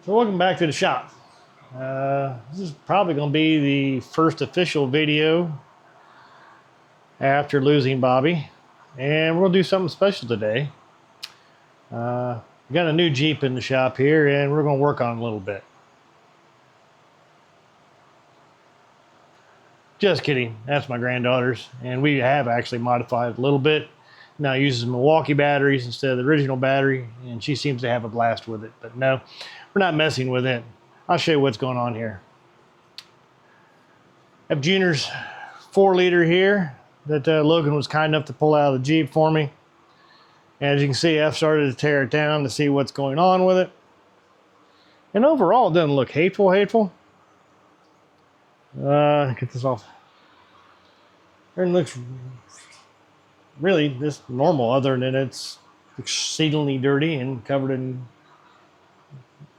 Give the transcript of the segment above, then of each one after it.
So welcome back to the shop. This is probably going to be the first official video after losing Bobby. And we're going to do something special today. We got a new Jeep in the shop here and we're going to work on it a little bit. Just kidding, that's my granddaughter's. And we have actually modified it a little bit. Now it uses Milwaukee batteries instead of the original battery. And she seems to have a blast with it. But no, we're not messing with it. I'll show you what's going on here. I have Junior's 4-liter here that Logan was kind enough to pull out of the Jeep for me. As you can see, I've started to tear it down to see what's going on with it. And overall, it doesn't look hateful. Get this off. Everything looks really just normal, other than it's exceedingly dirty and covered in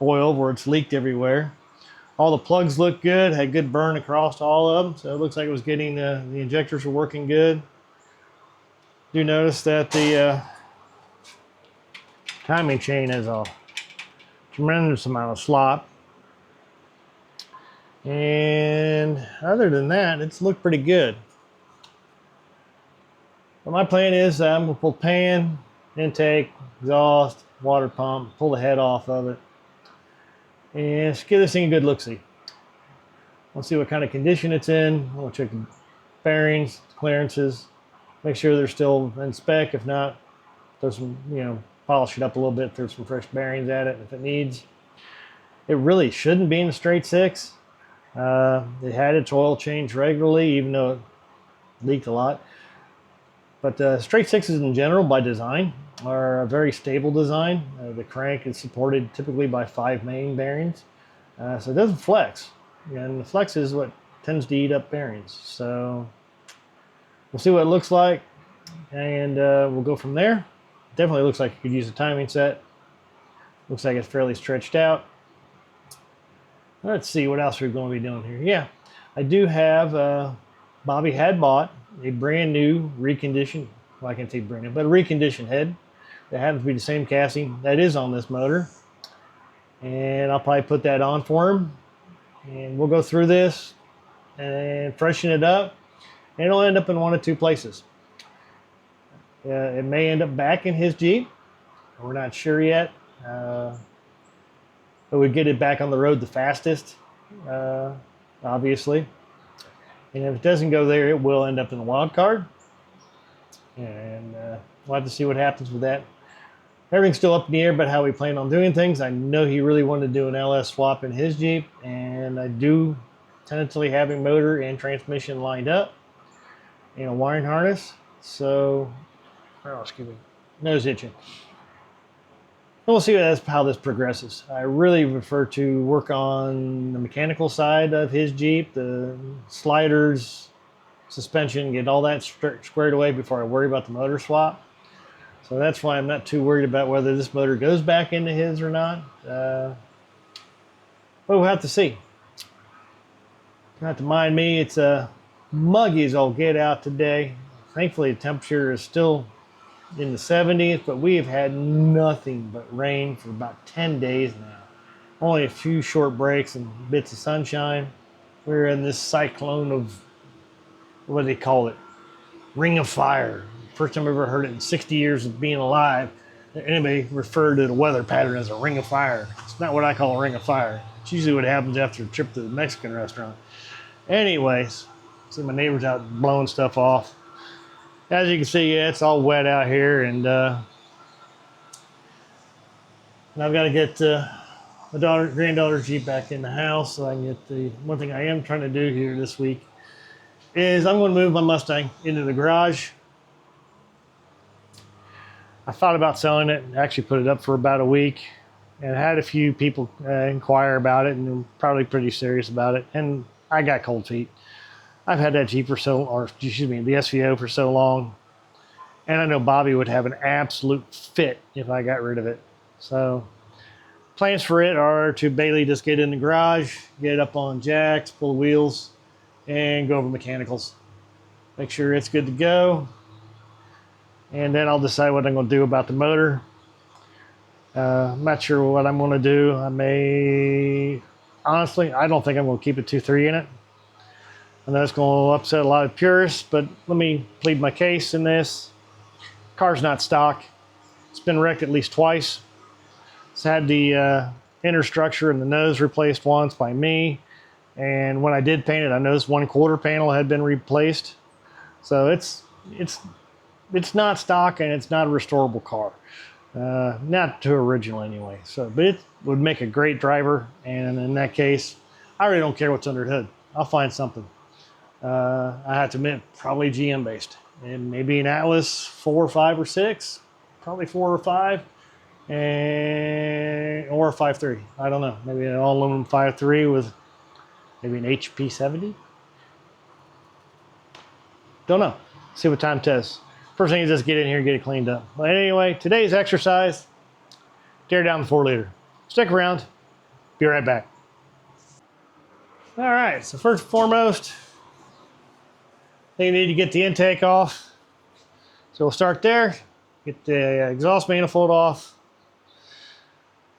oil where it's leaked everywhere. All the plugs look good, had good burn across all of them, so it looks like it was getting the injectors were working good. Do notice that the timing chain has a tremendous amount of slop, and other than that, it's looked pretty good. But my plan is I'm going to pull pan, intake, exhaust, water pump, pull the head off of it, and just give this thing a good look-see. We'll see what kind of condition it's in. We'll check the bearings, clearances, make sure they're still in spec. If not, throw some, polish it up a little bit, throw some fresh bearings at it if it needs. It really shouldn't be in a straight 6. It had its oil changed regularly, even though it leaked a lot. But straight 6s in general, by design, are a very stable design. The crank is supported typically by 5 main bearings, so it doesn't flex. And the flex is what tends to eat up bearings. So we'll see what it looks like, and we'll go from there. Definitely looks like you could use a timing set. Looks like it's fairly stretched out. Let's see what else we're going to be doing here. Yeah, I do have, Bobby had bought a brand new reconditioned, well, I can't say brand new, but a reconditioned head that happens to be the same casting that is on this motor. And I'll probably put that on for him. And we'll go through this and freshen it up. And it'll end up in one of 2 places. It may end up back in his Jeep. We're not sure yet. But we'd get it back on the road the fastest, obviously. And if it doesn't go there, it will end up in the wild card. And we'll have to see what happens with that. Everything's still up in the air about how we plan on doing things. I know he really wanted to do an LS swap in his Jeep, and I do tentatively have a motor and transmission lined up and a wiring harness. So, excuse me, nose itching. We'll see how this progresses. I really prefer to work on the mechanical side of his Jeep, the sliders, suspension, get all that squared away before I worry about the motor swap. So that's why I'm not too worried about whether this motor goes back into his or not. But we'll have to see. Not to mind me, it's muggy as all get out today. Thankfully, the temperature is still in the 70s, but we have had nothing but rain for about 10 days now. Only a few short breaks and bits of sunshine. We're in this cyclone of, what do they call it? Ring of fire. First time I've ever heard it in 60 years of being alive. Anybody referred to the weather pattern as a ring of fire. It's not what I call a ring of fire. It's usually what happens after a trip to the Mexican restaurant. Anyways, see my neighbors out blowing stuff off. As you can see, yeah, it's all wet out here, and I've got to get my granddaughter's Jeep back in the house so I can get the one thing I am trying to do here this week is I'm going to move my Mustang into the garage. I thought about selling it and actually put it up for about a week, and had a few people inquire about it, and they're probably pretty serious about it. And I got cold feet. I've had that Jeep the SVO for so long, and I know Bobby would have an absolute fit if I got rid of it. So plans for it are to basically just get in the garage, get it up on jacks, pull the wheels, and go over mechanicals. Make sure it's good to go. And then I'll decide what I'm going to do about the motor. I'm not sure what I'm going to do. Honestly, I don't think I'm going to keep a 2.3 in it. I know it's going to upset a lot of purists, but let me plead my case in this. Car's not stock. It's been wrecked at least twice. It's had the inner structure and the nose replaced once by me. And when I did paint it, I noticed 1/4 panel had been replaced. So it's not stock and it's not a restorable car. Not to original anyway. So, but it would make a great driver. And in that case, I really don't care what's under the hood. I'll find something. I have to admit, probably GM based, and maybe an Atlas 4 or 5 or 6, probably 4 or 5, and or a 5.3. I don't know. Maybe an all aluminum 5.3 with maybe an HP 70. Don't know. See what time tests. First thing is just get in here and get it cleaned up. But anyway, today's exercise: tear down the 4-liter. Stick around. Be right back. All right. So first and foremost, you need to get the intake off. So we'll start there, get the exhaust manifold off,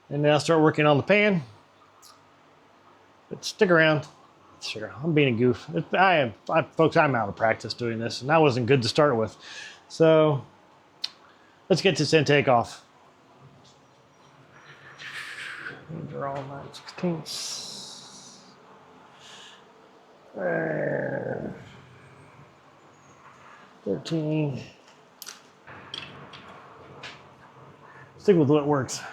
and then I'll start working on the pan. But stick around. Sure, I'm being a goof. Folks, I'm out of practice doing this, and that wasn't good to start with. So let's get this intake off. Draw 9/16. 13. Stick with what works.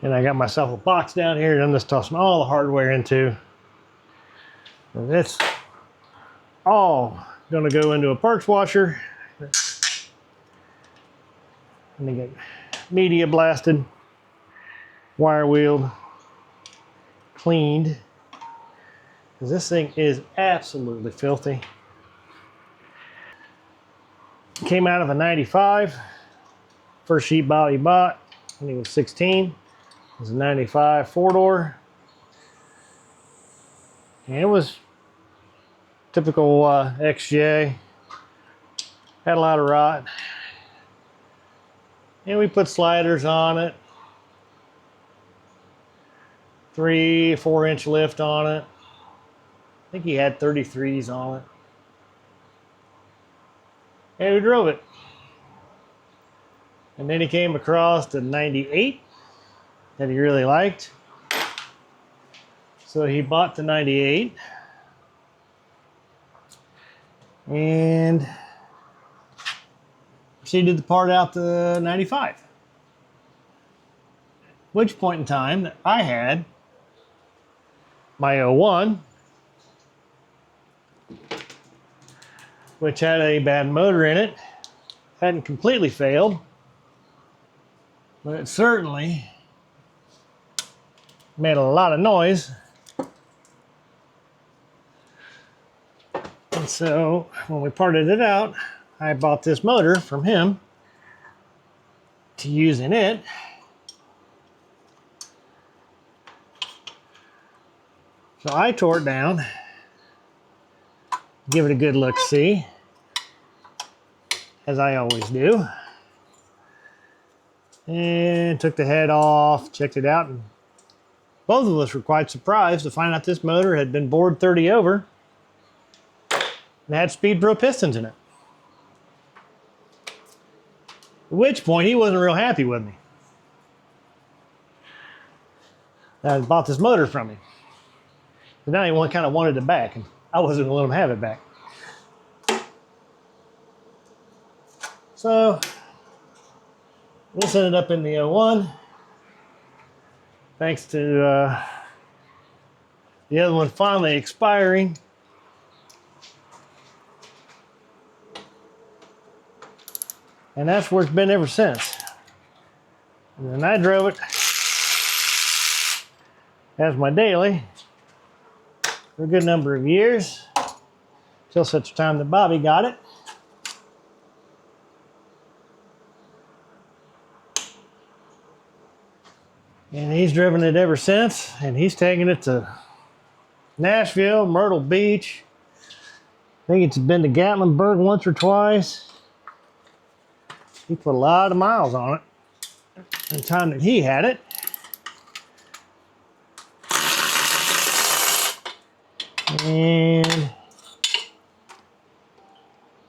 And I got myself a box down here and I'm just tossing all the hardware into. And it's all gonna go into a parts washer. And they get media blasted, wire wheeled, cleaned. Because this thing is absolutely filthy. Came out of a 95. First sheet body bought when he was 16. It was a 95 4-door. And it was typical XJ. Had a lot of rot. And we put sliders on it. 3-4 inch lift on it. I think he had 33s on it. And we drove it. And then he came across the 98 that he really liked. So he bought the 98 and proceeded to part out the 95. Which point in time I had my 01, which had a bad motor in it. Hadn't completely failed, but it certainly made a lot of noise. And so when we parted it out, I bought this motor from him to use in it. So I tore it down, give it a good look-see, as I always do. And took the head off, checked it out, and both of us were quite surprised to find out this motor had been bored 30 over and had Speed Pro pistons in it. At which point he wasn't real happy with me. I bought this motor from him. But now he kind of wanted it back, and I wasn't going to let him have it back. So this ended up in the 01. Thanks to the other one finally expiring. And that's where it's been ever since. And then I drove it as my daily for a good number of years, till such time that Bobby got it. And he's driven it ever since, and he's taken it to Nashville, Myrtle Beach, I think it's been to Gatlinburg once or twice. He put a lot of miles on it in the time that he had it. And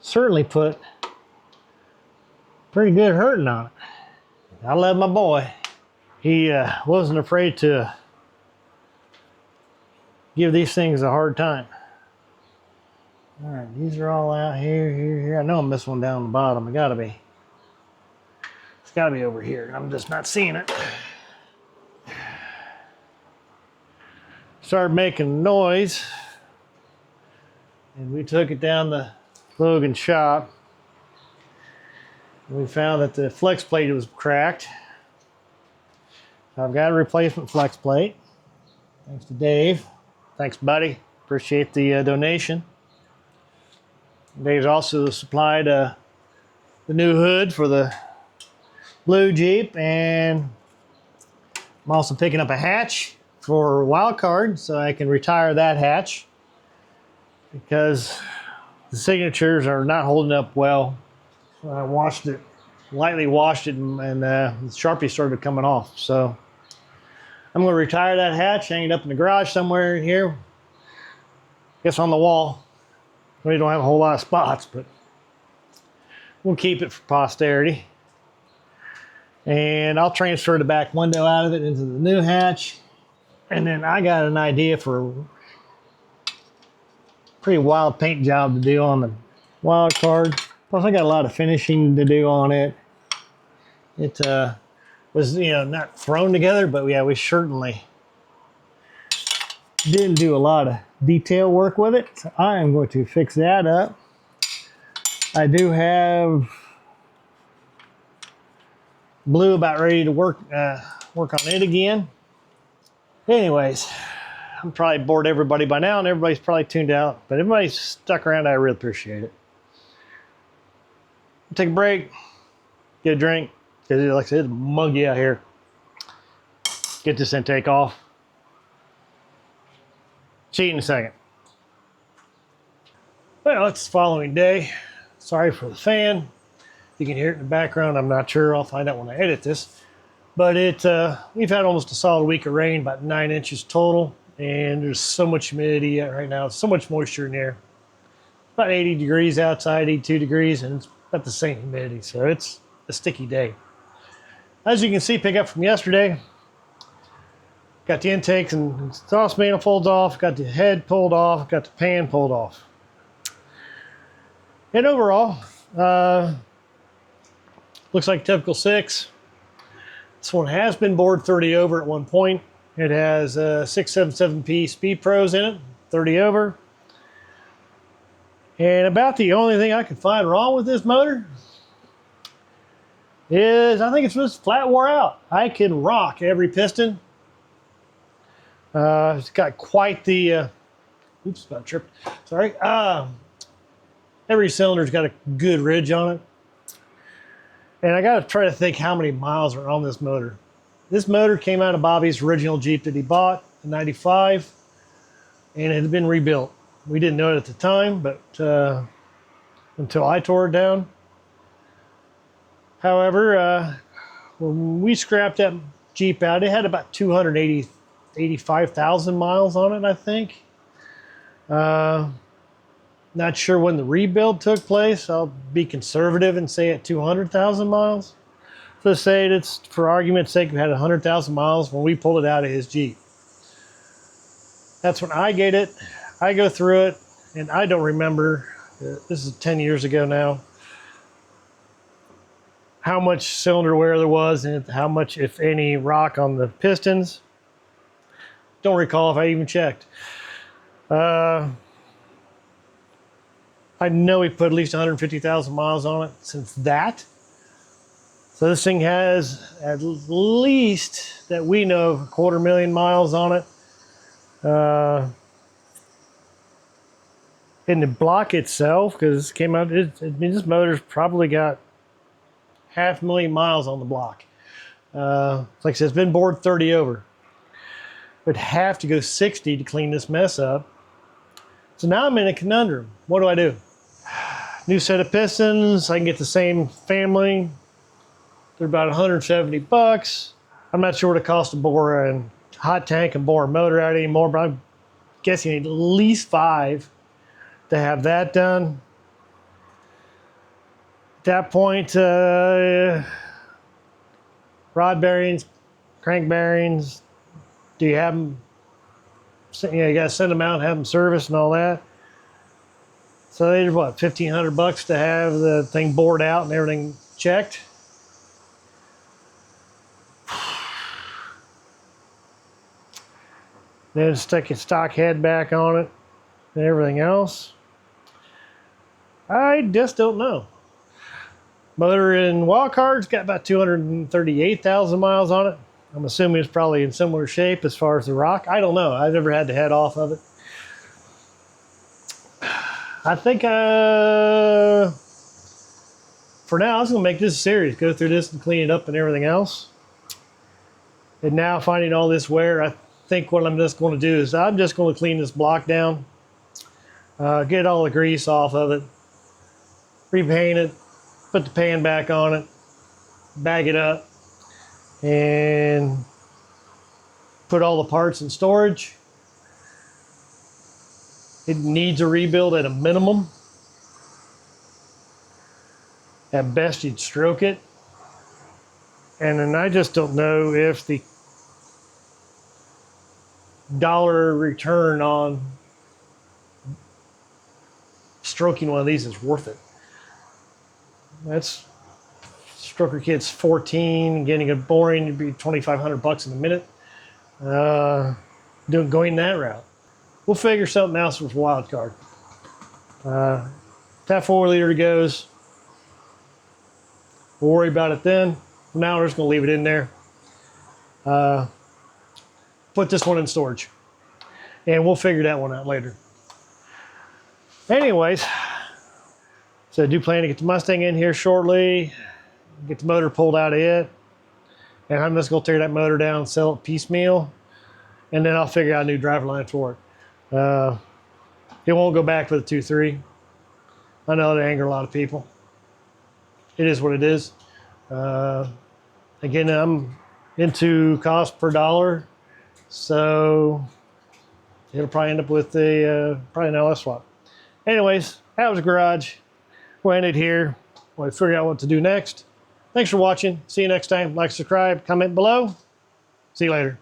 certainly put pretty good hurting on it. I love my boy. He wasn't afraid to give these things a hard time. All right, these are all out here. I know I'm missing one down the bottom. It gotta be. It's gotta be over here. I'm just not seeing it. Started making noise, and we took it down the Logan shop. We found that the flex plate was cracked. I've got a replacement flex plate. Thanks to Dave. Thanks, buddy. Appreciate the donation. Dave's also supplied the new hood for the blue Jeep, and I'm also picking up a hatch for Wildcard so I can retire that hatch because the signatures are not holding up well. So I washed it, lightly washed it, and the Sharpie started coming off. So I'm going to retire that hatch, hang it up in the garage somewhere in here. I guess on the wall. We don't have a whole lot of spots, but we'll keep it for posterity. And I'll transfer the back window out of it into the new hatch. And then I got an idea for a pretty wild paint job to do on the Wildcard. Plus I got a lot of finishing to do on it. It was, not thrown together, but yeah, we certainly didn't do a lot of detail work with it. So I am going to fix that up. I do have blue about ready to work on it again. Anyways, I'm probably bored everybody by now, and everybody's probably tuned out, but everybody's stuck around. I really appreciate it. I'll take a break, get a drink, because like I said, it's muggy out here. Get this intake off. See you in a second. Well, it's the following day. Sorry for the fan. You can hear it in the background. I'm not sure. I'll find out when I edit this. But we've had almost a solid week of rain, about 9 inches total. And there's so much humidity right now. So much moisture in the air. About 80 degrees outside, 82 degrees, and it's about the same humidity. So it's a sticky day. As you can see, pick up from yesterday. Got the intakes and exhaust manifolds off, got the head pulled off, got the pan pulled off. And overall, looks like a typical 6. This one has been bored 30 over at one point. It has 677P Speed Pros in it, 30 over. And about the only thing I can find wrong with this motor is I think it's just flat wore out. I can rock every piston. It's got quite the, oops, about tripped, sorry. Every cylinder's got a good ridge on it. And I got to try to think how many miles are on this motor. This motor came out of Bobby's original Jeep that he bought in '95, and it had been rebuilt. We didn't know it at the time, but until I tore it down. However, when we scrapped that Jeep out, it had about 85,000 miles on it, I think. Not sure when the rebuild took place. I'll be conservative and say at 200,000 miles. So say it's, for argument's sake, we had 100,000 miles when we pulled it out of his Jeep. That's when I get it. I go through it, and I don't remember, this is 10 years ago now, how much cylinder wear there was and how much, if any, rock on the pistons. Don't recall if I even checked. I know we put at least 150,000 miles on it since that. So this thing has at least, that we know, 250,000 miles on it. In the block itself, because it came out, this motor's probably got 500,000 miles on the block. Like I said, it's been bored 30 over. Would have to go 60 to clean this mess up. So now I'm in a conundrum. What do I do? New set of pistons. I can get the same family. They're about 170 bucks. I'm not sure what it costs to bore a hot tank and bore a motor out anymore, but I'm guessing you need at least 5 to have that done. At that point, rod bearings, crank bearings, do you have them? You got to send them out and have them serviced and all that. So they're what, 1,500 bucks to have the thing bored out and everything checked. Then stick a stock head back on it and everything else. I just don't know. Motor in Wildcard's got about 238,000 miles on it. I'm assuming it's probably in similar shape as far as the rock. I don't know. I've never had the head off of it. I think for now, I was going to make this a series, go through this and clean it up and everything else. And now finding all this wear, I think what I'm just going to do is I'm just going to clean this block down, get all the grease off of it, repaint it, put the pan back on it, bag it up, and put all the parts in storage. It needs a rebuild at a minimum. At best, you'd stroke it. And then I just don't know if the dollar return on stroking one of these is worth it. That's stroker kit's 14, getting it boring, it'd be 2,500 bucks in a minute. Going that route. We'll figure something else with Wildcard. That 4-liter goes. We'll worry about it then. For now, we're just going to leave it in there. Put this one in storage. And we'll figure that one out later. Anyways, so I do plan to get the Mustang in here shortly. Get the motor pulled out of it. And I'm just going to tear that motor down and sell it piecemeal. And then I'll figure out a new driver line for it. It won't go back for the 2.3. I know it anger a lot of people. It is what it is. Again, I'm into cost per dollar, so it'll probably end up with probably an LS swap. Anyways, that was a garage. We'll end it here. We'll figure out what to do next. Thanks for watching. See you next time. Like, subscribe, comment below. See you later.